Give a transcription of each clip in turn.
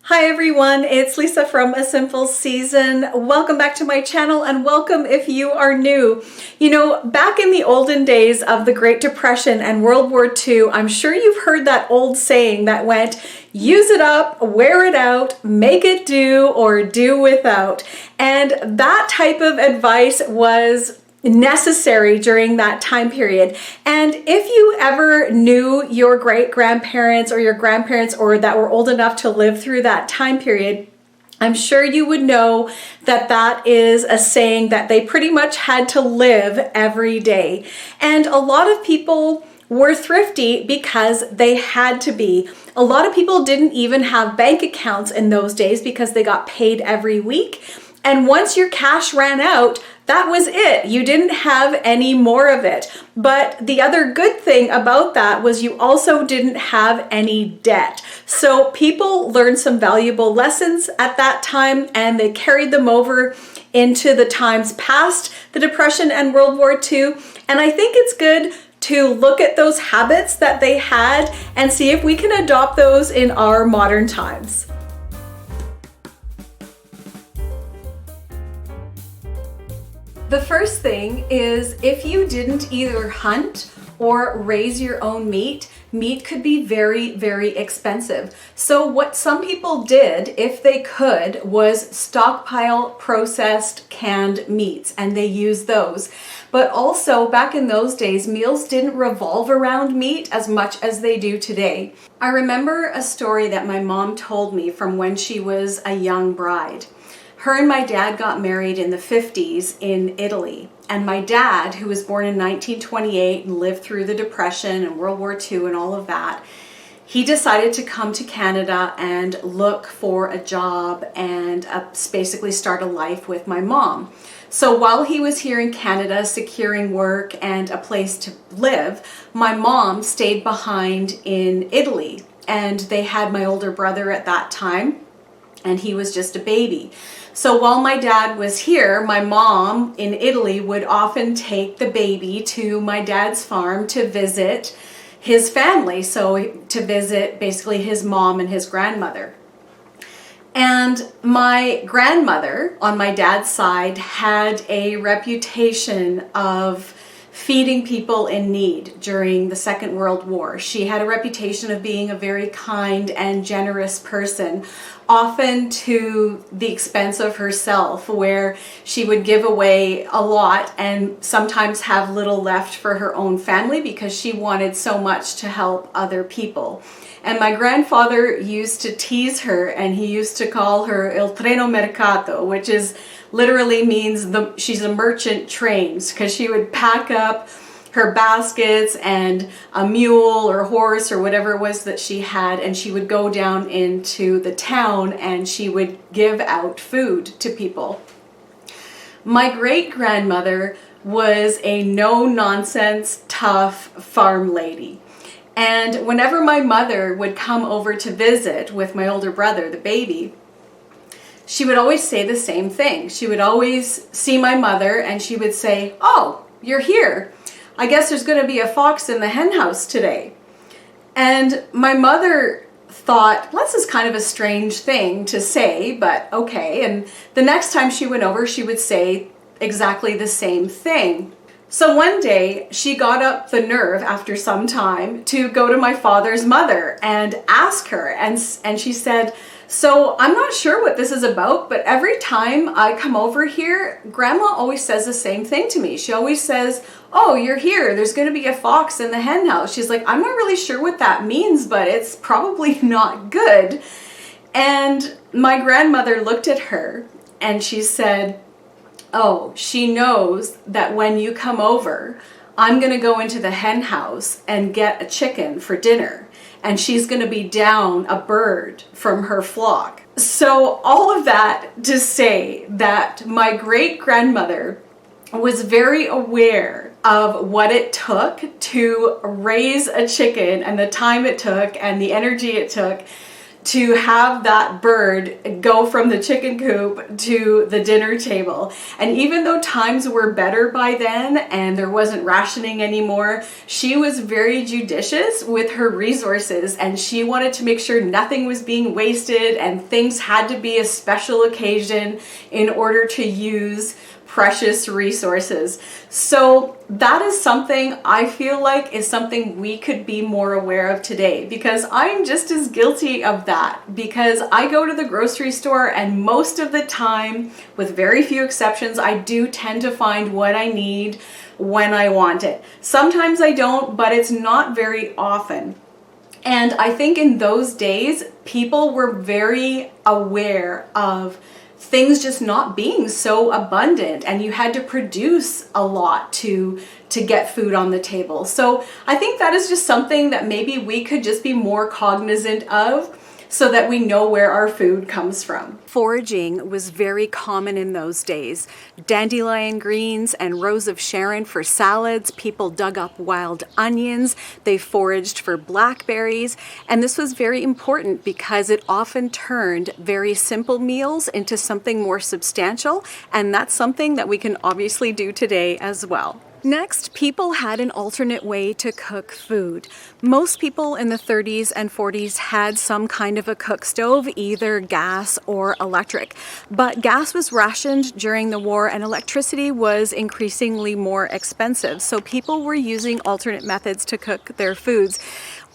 Hi everyone, it's Lisa from A Simple Season. Welcome back to my channel and welcome if you are new. You know, back in the olden days of the Great Depression and World War II, I'm sure you've heard that old saying that went, use it up, wear it out, make it do, or do without. And that type of advice was necessary during that time period. And if you ever knew your great-grandparents or your grandparents or that were old enough to live through that time period, I'm sure you would know that that is a saying that they pretty much had to live every day. And a lot of people were thrifty because they had to be. A lot of people didn't even have bank accounts in those days because they got paid every week. And once your cash ran out, that was it. You didn't have any more of it. But the other good thing about that was you also didn't have any debt. So people learned some valuable lessons at that time and they carried them over into the times past the Depression and World War II. And I think it's good to look at those habits that they had and see if we can adopt those in our modern times. The first thing is if you didn't either hunt or raise your own meat, meat could be very, very expensive. So what some people did, if they could, was stockpile processed canned meats, and they used those. But also back in those days, meals didn't revolve around meat as much as they do today. I remember a story that my mom told me from when she was a young bride. Her and my dad got married in the 50s in Italy. And my dad, who was born in 1928 and lived through the Depression and World War II and all of that, he decided to come to Canada and look for a job and basically start a life with my mom. So while he was here in Canada securing work and a place to live, my mom stayed behind in Italy. And they had my older brother at that time, and he was just a baby. So while my dad was here, my mom in Italy would often take the baby to my dad's farm to visit his family, so to visit basically his mom and his grandmother. And my grandmother on my dad's side had a reputation of feeding people in need during the Second World War. She had a reputation of being a very kind and generous person, often to the expense of herself, where she would give away a lot and sometimes have little left for her own family because she wanted so much to help other people. And my grandfather used to tease her, and he used to call her il treno mercato, which is literally means she's a merchant train, because she would pack up her baskets and a mule or horse or whatever it was that she had, and she would go down into the town and she would give out food to people. My great-grandmother was a no-nonsense, tough farm lady. And whenever my mother would come over to visit with my older brother, the baby, she would always say the same thing. She would always see my mother and she would say, "Oh, you're here. I guess there's going to be a fox in the hen house today." And my mother thought, well, this is kind of a strange thing to say, but okay. And the next time she went over, she would say exactly the same thing. So one day she got up the nerve after some time to go to my father's mother and ask her. And she said, "So I'm not sure what this is about, but every time I come over here, Grandma always says the same thing to me. She always says, 'Oh, you're here. There's going to be a fox in the hen house.' She's like, 'I'm not really sure what that means, but it's probably not good.'" And my grandmother looked at her and she said, "Oh, she knows that when you come over, I'm going to go into the hen house and get a chicken for dinner. And she's going to be down a bird from her flock." So all of that to say that my great-grandmother was very aware of what it took to raise a chicken and the time it took and the energy it took to have that bird go from the chicken coop to the dinner table. And even though times were better by then and there wasn't rationing anymore, she was very judicious with her resources, and she wanted to make sure nothing was being wasted and things had to be a special occasion in order to use precious resources. So that is something I feel like is something we could be more aware of today, because I'm just as guilty of that, because I go to the grocery store and most of the time, with very few exceptions, I do tend to find what I need when I want it. Sometimes I don't, but it's not very often. And I think in those days, people were very aware of things just not being so abundant, and you had to produce a lot to get food on the table. So I think that is just something that maybe we could just be more cognizant of, so that we know where our food comes from. Foraging was very common in those days. Dandelion greens and rose of Sharon for salads. People dug up wild onions. They foraged for blackberries. And this was very important because it often turned very simple meals into something more substantial. And that's something that we can obviously do today as well. Next, people had an alternate way to cook food. Most people in the 30s and 40s had some kind of a cook stove, either gas or electric. But gas was rationed during the war and electricity was increasingly more expensive. So people were using alternate methods to cook their foods.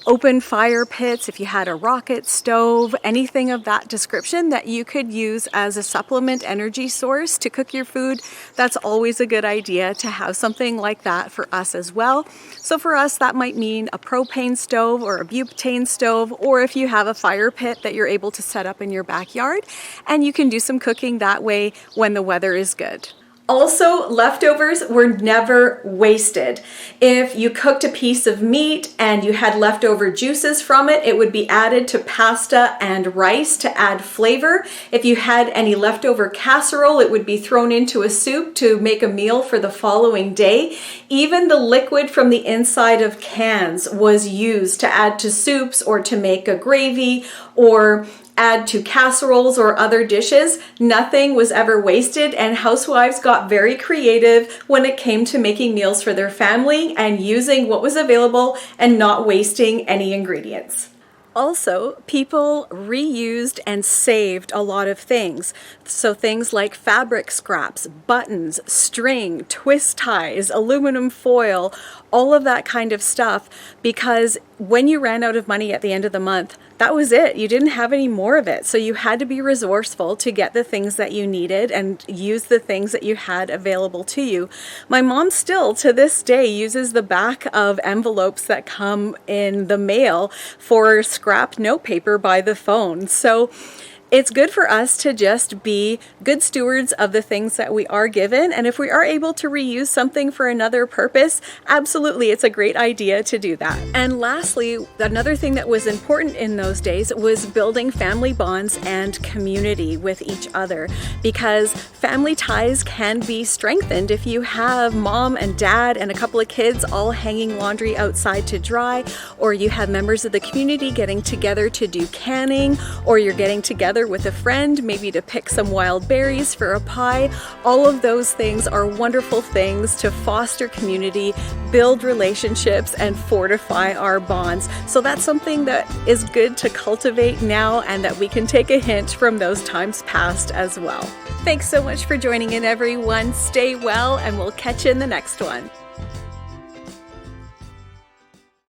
Open fire pits, if you had a rocket stove, anything of that description that you could use as a supplement energy source to cook your food, that's always a good idea to have something like that for us as well. So for us, that might mean a propane stove or a butane stove, or if you have a fire pit that you're able to set up in your backyard, and you can do some cooking that way when the weather is good. Also, leftovers were never wasted. If you cooked a piece of meat and you had leftover juices from it, it would be added to pasta and rice to add flavor. If you had any leftover casserole, it would be thrown into a soup to make a meal for the following day. Even the liquid from the inside of cans was used to add to soups or to make a gravy or add to casseroles or other dishes. Nothing was ever wasted, and housewives got very creative when it came to making meals for their family and using what was available and not wasting any ingredients. Also, people reused and saved a lot of things. So things like fabric scraps, buttons, string, twist ties, aluminum foil, all of that kind of stuff, because when you ran out of money at the end of the month, that was it. You didn't have any more of it. So you had to be resourceful to get the things that you needed and use the things that you had available to you. My mom still, to this day, uses the back of envelopes that come in the mail for scrap notepaper by the phone. So it's good for us to just be good stewards of the things that we are given. And if we are able to reuse something for another purpose, absolutely, it's a great idea to do that. And lastly, another thing that was important in those days was building family bonds and community with each other, because family ties can be strengthened if you have mom and dad and a couple of kids all hanging laundry outside to dry, or you have members of the community getting together to do canning, or you're getting together with a friend, maybe to pick some wild berries for a pie. All of those things are wonderful things to foster community, build relationships, and fortify our bonds. So that's something that is good to cultivate now, and that we can take a hint from those times past as well. Thanks so much for joining in, everyone. Stay well, and we'll catch you in the next one.